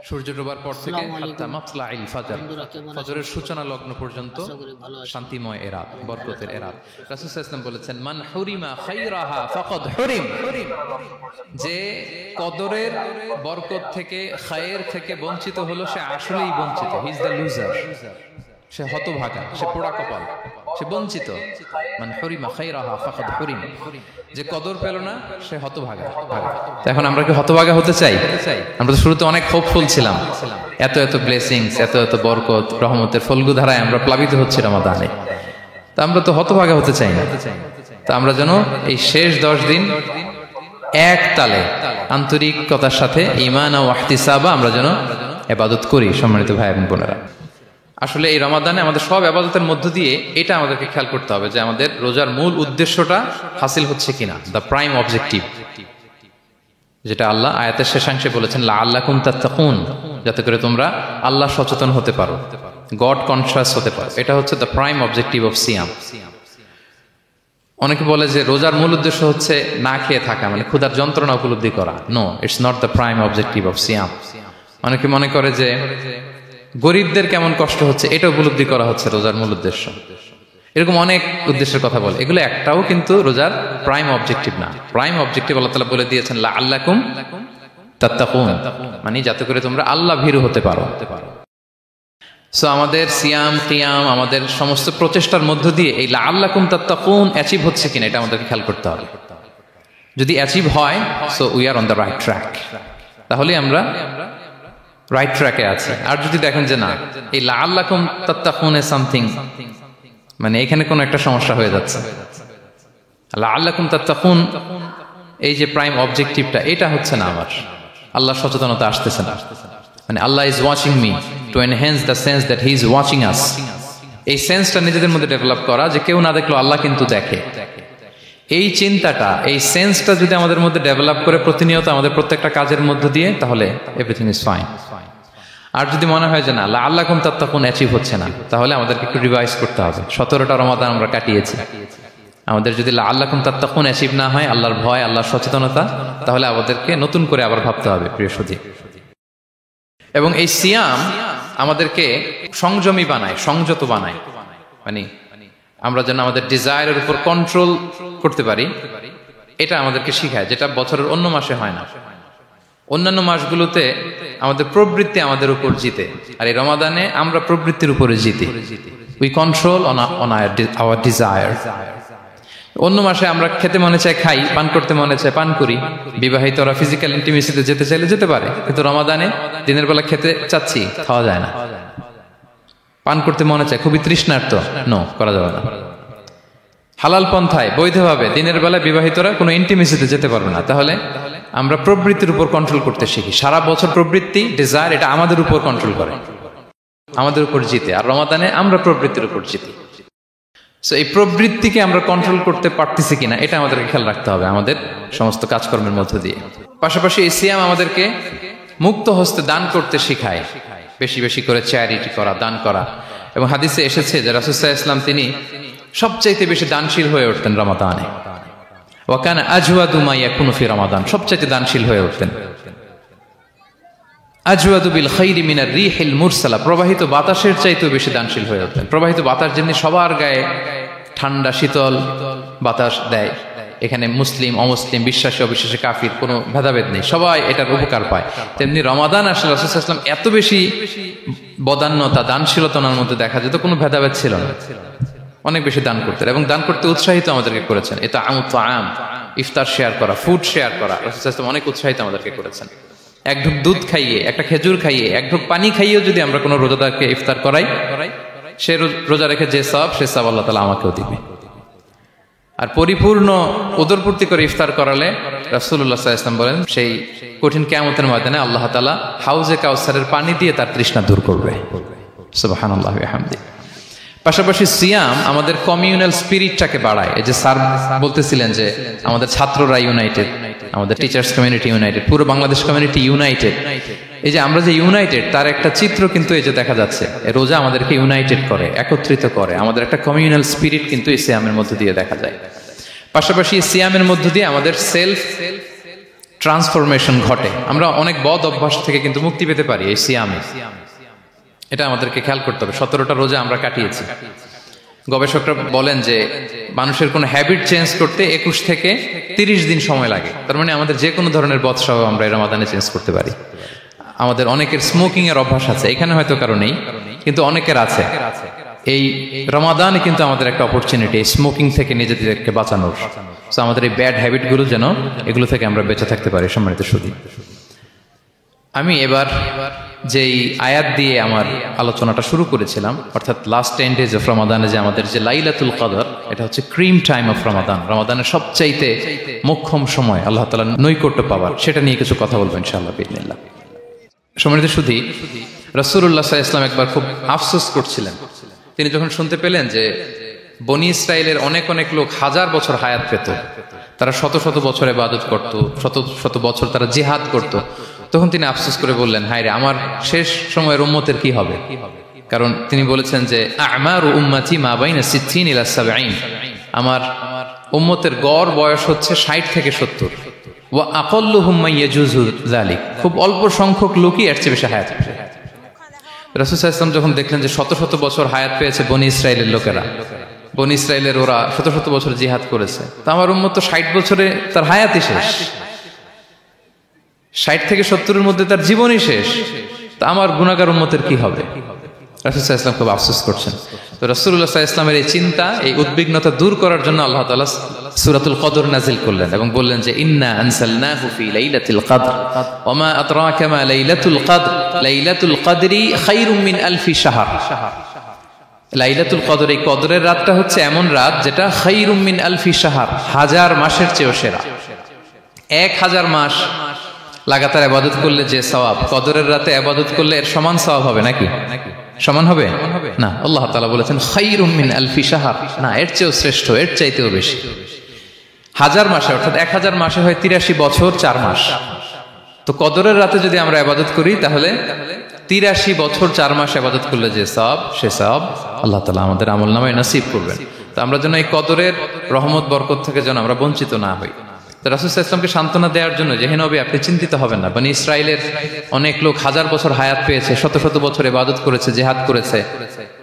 সূর্য ডোবার পর থেকে হাত্তা মাতলাইল ফাজর, ফজরের সূচনা লগ্ন পর্যন্ত শান্তিময় এ রাত, বরকতের এ রাত। রাসূল সাল্লাল্লাহু আলাইহি ওয়াসাল্লাম বলেছেন, মান হুরিমা খায়রাহা ফাকাদ হুরিম, যে কদরের বরকত থেকে, খায়ের থেকে বঞ্চিত হলো, সে আসলেই বঞ্চিত। হি ইজ দ্য লুজার, সে হতভাগা, সে পোড়া কপাল, সে বঞ্চিত। মান হুরিমা খায়রাহা ফাকাদ হুরিম, যে কদর পেল না সে হতভাগা। এখন আমরা কি হতভাগা হতে চাই? আমরা তো শুরুতে অনেক হোপফুল ছিলাম, এত এত ব্লেসিংস, এত এত বরকত, রহমতের ফলগু ধারায় আমরা প্লাবিত হচ্ছি রমাদানে। তা আমরা তো হতভাগা হতে চাই না। তা আমরা যেন এই শেষ 10 দিন এক তালে আন্তরিকতার সাথে ঈমান ও ইহতিসাবা আমরা যেন ইবাদত করি। সম্মানিত ভাই এবং বোনেরা, আসলে এই রমাদানে আমাদের সব ইবাদতের মধ্য দিয়ে এটা আমাদেরকে খেয়াল করতে হবে যে আমাদের রোজার মূল উদ্দেশ্যটা হাসিল হচ্ছে কিনা, দ্য প্রাইম অবজেক্টিভ, যেটা আল্লাহ আয়াতের শেষাংশে বলেছেন লাআল্লাকুম তাত্তাকুন, যাতে করে তোমরা আল্লাহ সচেতন হতে পারো, গড কনশাস হতে পারো। এটা হচ্ছে দ্য প্রাইম অবজেক্টিভ অফ সিয়াম। অনেকে বলে যে রোজার মূল উদ্দেশ্য হচ্ছে না খেয়ে থাকা, মানে ক্ষুধার যন্ত্রণা উপলব্ধি করা। No, it's not the prime objective of সিয়াম। অনেকে মনে করে যে গরিবদের কেমন কষ্ট হচ্ছে এটা উপলব্ধি করা হচ্ছে রোজার মূল উদ্দেশ্য। এরকম অনেক উদ্দেশ্যের কথা বলে, এগুলো একটাও কিন্তু রোজার প্রাইম অবজেক্টিভ না। প্রাইম অবজেক্টিভ আল্লাহ তাআলা বলে দিয়েছেন লাআল্লাকুম তাত্তাকুন, মানে যাতে করে তোমরা আল্লাহ ভীরু হতে পারো। সো আমাদের সিয়াম, কিয়াম, আমাদের সমস্ত প্রচেষ্টার মধ্য দিয়ে এই লাআল্লাকুম তাত্তাকুন অ্যাচিভ হচ্ছে কিনা এটা আমাদেরকে খেয়াল করতে হবে। যদি অ্যাচিভ হয়, so we are on the right track, তাহলে আমরা রাইট ট্র্যাকে আছে। আর যদি দেখেন যে না, এই লাআল্লাকুম তাত্তাকুন এ সামথিং, মানে এখানে কোনো একটা সমস্যা হয়ে যাচ্ছে, লাআল্লাকুম তাত্তাকুন এই যে প্রাইম অবজেক্টিভটা, এটা হচ্ছে না আমার, আল্লাহ সচেতনতা আসতেছে না, মানে Allah is watching me, to enhance the sense that he is watching us. এই সেন্সটা নিজেদের মধ্যে ডেভেলপ করা যে কেউ না দেখলো আল্লাহ কিন্তু দেখে। এই চিন্তাটা, এই সেন্সটা যদি আমাদের মধ্যে ডেভেলপ করে প্রতিনিয়ত আমাদের প্রত্যেকটা কাজের মধ্য দিয়ে, তাহলে এভরিথিং ইজ ফাইন। আর যদি মনে হয় যে না লাআল্লাকুম তাত্তাকুন অ্যাচিভ হচ্ছে না, তাহলে আমাদেরকে একটু রিভাইজ করতে হবে। 17টা রমাদান আমরা কাটিয়েছি, আমাদের যদি লাআল্লাকুম তাত্তাকুন অ্যাচিভ না হয়, আল্লাহর ভয়, আল্লাহর সচেতনতা, তাহলে আমাদেরকে নতুন করে আবার ভাবতে হবে প্রিয় সুধী। এবং এই সিয়াম আমাদেরকে সংযমী বানায়, সংযত বানায়, মানে আমরা যেন আমাদের ডিজায়ারের উপর কন্ট্রোল করতে পারি, এটা আমাদেরকে শিখায়, যেটা বছরের অন্য মাসে হয় না। অন্যান্য মাসগুলোতে আমাদের প্রবৃত্তি আমাদের উপর জিতে, আর এই রমাদানে আমরা প্রবৃত্তির উপরে জিতি। We control on our desire. অন্য মাসে আমরা খেতে মনে চায় খাই, পান করতে মনে চায় পান করি, বিবাহিতরা ফিজিক্যাল ইন্টিমেসিতে যেতে চাইলে যেতে পারে, কিন্তু রমাদানে দিনের বেলা খেতে চাচ্ছি, খাওয়া যায় না। পান করতে মনে চায়, খুবই তৃষ্ণার্ত, নো, করা যাবে না। হালাল পন্থায় বৈধভাবে দিনের বেলা বিবাহিতরা কোনো ইন্টিমেসিতে যেতে পারবে না। তাহলে আমরা প্রবৃত্তির উপর কন্ট্রোল করতে শিখি। সারা বছর প্রবৃত্তি, ডিজায়ার, এটা আমাদের উপর কন্ট্রোল করে, আমাদের উপর জিতে, আর রমাদানে আমরা প্রবৃত্তির উপর জিতি। সো এই প্রবৃত্তিকে আমরা কন্ট্রোল করতে পারতেছি কিনা এটা আমাদেরকে খেয়াল রাখতে হবে আমাদের সমস্ত কাজকর্মের মধ্য দিয়ে। পাশাপাশি এই সিয়াম আমাদেরকে মুক্ত হস্তে দান করতে শেখায়, বেশি বেশি করে চ্যারিটি করা, দান করা। এবং হাদিসে এসেছে যে রাসূল সাল্লাল্লাহু আলাইহি ওয়াসাল্লাম তিনি সবচাইতে বেশি দানশীল হয়ে উঠতেন রমাদানে। ওয়া কানা আজওয়াদু মা ইয়াকুনু ফি রমাদান, সবচাইতে দানশীল হয়ে উঠতেন। আজওয়াদু বিল খাইরি মিনার রিহিল মুরসালা, প্রবাহিত বাতাসের চাইতেও বেশি দানশীল হয়ে উঠতেন। প্রবাহিত বাতাস যেমনি সবার গায়ে ঠান্ডা শীতল বাতাস দেয়, এখানে মুসলিম অমুসলিম, বিশ্বাসী অবিশ্বাসী, কাফির কোনো ভেদাভেদ নেই, সবাই এটার উপকার পায়। তেমনি রমাদান আসলে রাসূল সাল্লাল্লাহু আলাইহি ওয়াসাল্লাম এত বেশি বদান্যতা, দানশীলতার মধ্যে দেখা যেত, কোনো ভেদাভেদ ছিল না, অনেক বেশি দান করতেন এবং দান করতে উৎসাহিত আমাদেরকে করেছেন। এটা আম, ইফতার শেয়ার করা, ফুড শেয়ার করা, রাসূল সাল্লাল্লাহু আলাইহি ওয়াসাল্লাম অনেক উৎসাহিত আমাদেরকে করেছেন। এক ঢুক দুধ খাইয়ে, একটা খেজুর খাইয়ে, এক ঢুক পানি খাইয়েও যদি আমরা কোনো রোজাদারকে ইফতার করাই, সে রোজা রেখে যে সওয়াব, সে সওয়াব আল্লাহ তাআলা আমাকেও দিবে। আর পরিপূর্ণ উদরপূর্তি করে ইফতার করালে রাসূলুল্লাহ সাল্লাল্লাহু আলাইহি ওয়াসাল্লাম বলেন, সেই কঠিন কিয়ামতের ময়দানে আল্লাহ তাআলা হাউজে কাউসারের পানি দিয়ে তার তৃষ্ণা দূর করবে। সুবহানাল্লাহি ওয়া বিহামদিহি। পাশাপাশি সিয়াম আমাদের কমিউনাল স্পিরিটটাকে বাড়ায়। এই যে স্যার বলতেছিলেন যে আমাদের ছাত্ররা ইউনাইটেড, আমাদের টিচার্স কমিউনিটি ইউনাইটেড, পুরো বাংলাদেশ কমিউনিটি ইউনাইটেড। এই যে আমরা যে ইউনাইটেড, তার একটা চিত্র কিন্তু এই যে দেখা যাচ্ছে, রোজা আমাদেরকে ইউনাইটেড করে, একত্রিত করে, আমাদের একটা কমিউনাল স্পিরিট কিন্তু এই সিয়ামের মধ্য দিয়ে দেখা যায়। পাশাপাশি সিয়ামের মধ্য দিয়ে আমাদের সেলফ ট্রান্সফরমেশন ঘটে, আমরা অনেক বদ অভ্যাস থেকে কিন্তু মুক্তি পেতে পারি এই সিয়ামে। এটা আমাদেরকে খেয়াল করতে হবে। 17টা রোজা আমরা কাটিয়েছি। গবেষকরা বলেন যে মানুষের কোনো হ্যাবিট চেঞ্জ করতে 21 থেকে 30 দিন সময় লাগে। তার মানে আমাদের যে কোনো ধরনের বদ স্বভাব আমরা এই রমাদানে চেঞ্জ করতে পারি। আমাদের অনেকের স্মোকিং এর অভ্যাস আছে, এখানে হয়তো কারো নেই, কিন্তু অনেকের আছে। এই রমাদানে কিন্তু আমাদের একটা অপরচুনিটি স্মোকিং থেকে নিজেদেরকে বাঁচানোর। সো আমাদের এই ব্যাড হ্যাবিটগুলো যেন এগুলো থেকে আমরা বেঁচে থাকতে পারি। সম্মানিত সুধী, আমি এবার যেই আয়াত দিয়ে আমার আলোচনাটা শুরু করেছিলাম, অর্থাৎ লাস্ট 10 days অফ রমাদানে যে আমাদের যে লাইলাতুল কদর, এটা হচ্ছে ক্রিম টাইম অফ রমাদান, রমাদানের সবচাইতে মোক্ষম সময় আল্লাহ তাআলার নৈকট্য পাওয়ার, সেটা নিয়ে কিছু কথা বলবো ইনশাআল্লাহ বিইজনিল্লাহ। সম্মানিত সুধী, রাসূলুল্লাহ সাল্লাল্লাহু আলাইহি ওয়াসাল্লাম একবার খুব আফসোস করছিলেন। তিনি যখন শুনতে পেলেন যে বনি ইসরায়েলের অনেক অনেক লোক হাজার বছর হায়াত পেত, তারা শত শত বছর ইবাদত করত, শত শত বছর তারা জিহাদ করত, তখন তিনি আফসোস করে বললেন, হায় রে, আমার শেষ সময়ের উম্মতের কি হবে? কারণ তিনি বলেছেন যে আমারু উম্মতি মা বাইনা 60 ইলা 70, আমার উম্মতের গড় বয়স হচ্ছে 60 থেকে 70। ওয়া আকাল্লুহুম মান ইয়াজুজু যালিক, খুব অল্প সংখ্যক লোকই এর চেয়ে বেশি হায়াত পাবে। রাসূল সাল্লাল্লাহু আলাইহি ওয়াসাল্লাম যখন দেখলেন যে শত শত বছর হায়াত পেয়েছে বনি ইসরায়েলের লোকেরা, বনি ইসরায়েলের ওরা শত শত বছর জিহাদ করেছে, তো আমার উম্মত তো 60 বছরে তার হায়াতই শেষ, 60 থেকে 70-এর মধ্যে তার জীবনই শেষ, তা আমার গুনাহগার উম্মতের কি হবে? রাসূল সাল্লাল্লাহু আলাইহি ওয়াসাল্লাম খুব আফসোস করছেন। তো রাসূলুল্লাহ সাল্লাল্লাহু আলাইহি ওয়াসাল্লামের এই চিন্তা, এই উদ্বিগ্নতা দূর করার জন্য আল্লাহ তাআলা সূরাতুল কদর নাযিল করলেন এবং বললেন যে ইন্না আনসালনাহু ফি লাইলাতিল কদর ওয়া মা আদরাকা মা লাইলাতুল কদর লাইলাতুল কদরি খায়রুম মিন আলফি শাহর। লাইলাতুল কদর, এই কদরের রাতটা হচ্ছে এমন রাত যেটা খায়রুম মিন আলফি শাহর, হাজার মাসের চেয়েও সেরা। 1000 মাস লাগাতার ইবাদত করলে যে সওয়াব, কদরের রাতে ইবাদত করলে এর সমান সওয়াব হবে নাকি? সমান হবে না। আল্লাহ তাআলা বলেছেন খায়রুম মিন আলফি শাহর, না, এর চেয়েও শ্রেষ্ঠ, এর চাইতেও বেশি। 1000 মাসে, অর্থাৎ 1000 মাসে হয় 83 বছর 4 মাস। তো কদরের রাতে যদি আমরা ইবাদত করি তাহলে 83 বছর 4 মাস ইবাদত করলে যে সওয়াব, সে সওয়াব আল্লাহ তাআলা আমাদের আমলনামায় নসিব করবেন। তো আমরা যেন এই কদরের রহমত বরকত থেকে যেন আমরা বঞ্চিত না হই। তো রাসূল সাল্লাল্লাহু আলাইহি ওয়াসাল্লামকে সান্ত্বনা দেওয়ার জন্য যে, হে নবী, আপনি চিন্তিত হবেন না, বনি ইসরায়েলের অনেক লোক হাজার বছর হায়াত পেয়েছে, শত শত বছর ইবাদত করেছে, জিহাদ করেছে,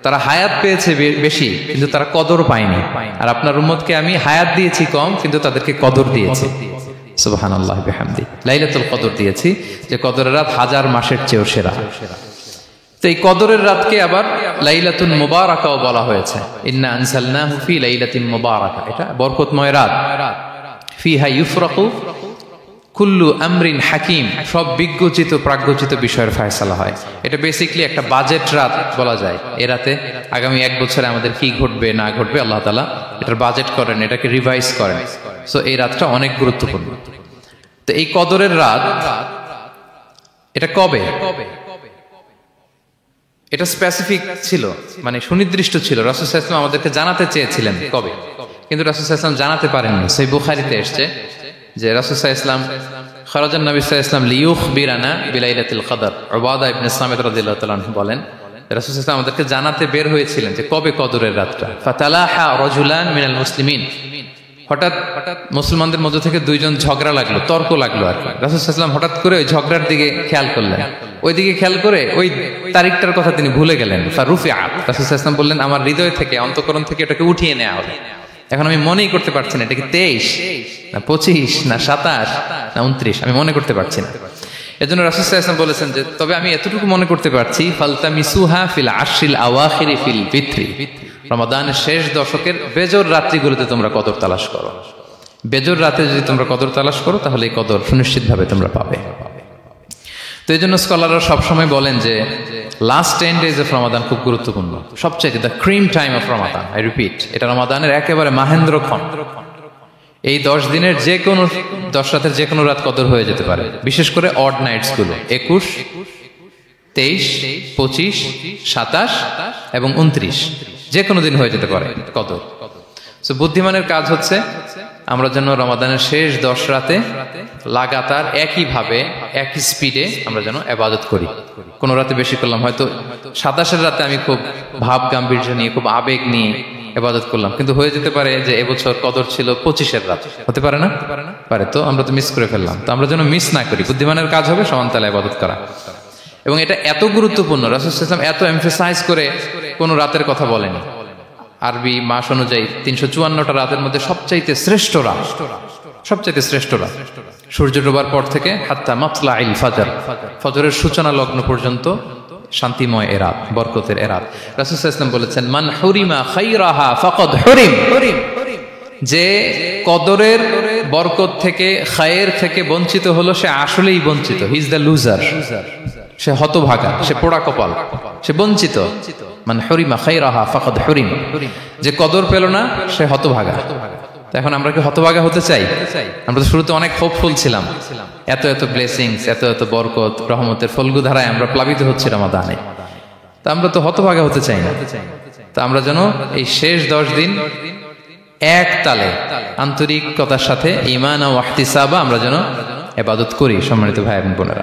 তারা হায়াত পেয়েছে বেশি কিন্তু তারা কদর পায়নি। আর আপনার উম্মতকে আমি হায়াত দিয়েছি কম, কিন্তু তাদেরকে কদর দিয়েছি। সুবহানাল্লাহি বিহামদি, লাইলাতুল কদর দিয়েছি, যে কদরের রাত 1000 মাসের চেয়েও সেরা। তো এই কদরের রাতকে আবার লাইলাতুন মুবারাকাও বলা হয়েছে। ইন্না আনসালনাহু ফি লাইলাতিন মুবারাকা, এটা বরকতময় রাত। ফিহা ইউফরাকু কুল্লু আমরিন হাকিম, সব বিজ্ঞচিত প্রাজ্ঞচিত বিষয়ের ফয়সালা হয়। এটা বেসিক্যালি একটা বাজেট রাত বলা যায়। এ রাতে আগামী 1 বছরে আমাদের কি ঘটবে না ঘটবে আল্লাহ তাআলা এটার বাজেট করেন, এটাকে রিভাইজ করেন। সো এই রাতটা অনেক গুরুত্বপূর্ণ। তো এই কদরের রাত, এটা কবে? এটা স্পেসিফিক ছিল, মানে সুনির্দিষ্ট ছিল। রাসূল সাল্লাল্লাহু আলাইহি ওয়াসাল্লাম আমাদেরকে জানাতে চেয়েছিলেন কবে, কিন্তু রাসূল সাল্লাল্লাহু আলাইহি ওয়াসাল্লাম জানাতে পারেননি। সহিহ বুখারীতে এসেছে যে রাসূল সাল্লাল্লাহু আলাইহি ওয়াসাল্লাম খারাজান নবী সাল্লাল্লাহু আলাইহি ওয়াসাল্লাম লিয়ুখবিরানা বিলাইলাতিল কদর। উবাদা ইবনে সামিত রাদিয়াল্লাহু তাআলা আনহু বলেন, রাসূল সাল্লাল্লাহু আলাইহি ওয়াসাল্লাম আমাদেরকে জানাতে বের হয়েছিলেন যে কবে কদরের রাতটা। ফাতালাহা রাজুলান মিনাল মুসলিমিন, হঠাৎ মুসলমানদের মধ্য থেকে 2 জন ঝগড়া লাগলো, তর্ক লাগলো আর কি। রাসূল সাল্লাল্লাহু আলাইহি ওয়াসাল্লাম হঠাৎ করে ওই ঝগড়ার দিকে খেয়াল করলেন, ওই দিকে খেয়াল করে ওই তারিখটার কথা তিনি ভুলে গেলেন। ফারুফিআত, রাসূল সাল্লাল্লাহু আলাইহি ওয়াসাল্লাম বললেন, আমার হৃদয় থেকে, অন্তঃকরণ থেকে এটাকে উঠিয়ে নেওয়া হবে। এখন আমি মনেই করতে পারছি না এটা কি 23 না 25 না 27 না 29, আমি মনে করতে পারছি না। এজন্য রাসূল সাল্লাল্লাহু আলাইহি ওয়াসাল্লাম বলেছেন যে তবে আমি এতটুকু মনে করতে পারছি, ফালতামিসুহা ফিল আশরিল আওয়াখিরি ফিল বিত্রি, রমাদানের শেষ দশকের বেজর রাত্রিগুলোতে তোমরা কদর তালাশ করো। বেজর রাতে যদি তোমরা কদর তালাশ করো তাহলে এই কদর সুনিশ্চিতভাবে তোমরা পাবে। তো এই জন্য স্কলাররা সবসময় বলেন যে লাস্ট 10 days অফ রমাদান খুব গুরুত্বপূর্ণ, সবচেয়ে the cream time of Ramadan. I repeat, এটা রমাদানের একেবারে মাহেন্দ্রক্ষণ। এই 10 দিনের যে কোনো 10 রাতের যে কোনো রাত কদর হয়ে যেতে পারে, বিশেষ করে অড নাইটস গুলো 21, 23, 25, 27 এবং 29, যে কোনো দিন হয়ে যেতে পারে কদর। সো বুদ্ধিমানের কাজ হচ্ছে আমরা যেন রমাদানের শেষ 10 রাতে লাগাতার একইভাবে একই স্পিডে আমরা যেন ইবাদত করি। কোন রাতে বেশি করলাম, হয়তো 27-এর রাতে আমি খুব ভাব গাম্ভীর্য নিয়ে, খুব আবেগ নিয়ে ইবাদত করলাম, কিন্তু হয়ে যেতে পারে যে এবছর কদর ছিল 25-এর রাত, হতে পারে না? পারে। তো আমরা তো মিস করে ফেললাম। তো আমরা যেন মিস না করি, বুদ্ধিমানের কাজ হবে সমান তালে ইবাদত করা। এবং এটা এত গুরুত্বপূর্ণ, রাসূল সাল্লাল্লাহু আলাইহি ওয়াসাল্লাম এত এমফাসাইজ করে কোন রাতের কথা বলেনি। আরবি মাস অনুযায়ী 354টা রাতের মধ্যে সবচাইতে শ্রেষ্ঠ রাত, সবচাইতে শ্রেষ্ঠ রাত সূর্য ডোবার পর থেকে হাত্তা মাতলাইল ফাজর, ফজরের সূচনা লগ্ন পর্যন্ত শান্তিময় এ রাত, বরকতের এ রাত। রাসূল সাল্লাল্লাহু আলাইহি ওয়াসাল্লাম বলেছেন, মান হুরিমা খায়রাহা ফাকাদ হুরিম, যে কদরের বরকত থেকে, খায়ের থেকে বঞ্চিত হলো, সে আসলেই বঞ্চিত। হি ইজ দ্য লুজার, সে হতভাগা, সে পোড়া কপাল, সে বঞ্চিত। মান হুরিমা খায়রাহা ফাকাদ হুরিম, যে কদর পেল না সে হতভাগা। তো এখন আমরা কি হতভাগা হতে চাই? আমরা তো শুরুতে অনেক হোপফুল ছিলাম, এত এত ব্লেসিংস, এত এত বরকত, রহমতের ফলগু ধারায় আমরা প্লাবিত হচ্ছি রমাদানে। তা আমরা তো হতভাগা হতে চাই না। তা আমরা যেন এই শেষ 10 দিন এক তালে আন্তরিকতার সাথে ঈমান ও ইহতিসাবা আমরা যেন ইবাদত করি। সম্মানিত ভাই এবং বোনেরা।